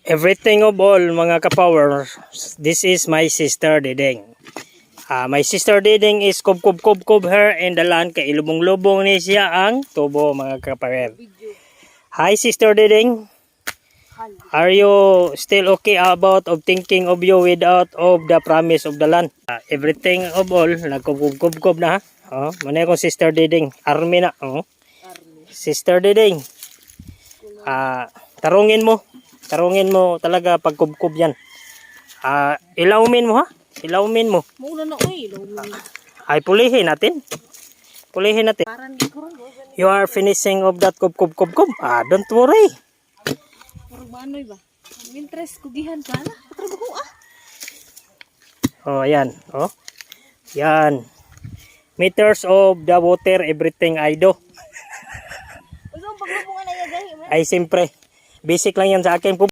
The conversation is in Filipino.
Everything of all mga kapower, this is my sister Diding. My sister Diding is kub her in the land kay ilubong-lubong ni siya ang tubo mga kapower. Hi sister Diding. Are you still okay about of thinking of you without of the promise of the land? Everything of all nagkub na ha. Oh, manay kong sister Diding, army na oh. Sister Diding. Tarungin mo talaga pagkubkob yan. Ilaumin mo ha. Ilaumin mo. Muna na oy, ilaumin. Ay pulihin natin. Pulihin natin. You are finishing of that kub. Don't worry. Puro manoy ba? Interest kugihan ka na. Patrabaho Oh, ayan. Oh. Yan. Meters of the water, everything I do. Uso paglubungan na yan dahil. Ay, simpre. Basic lang yan sa akin.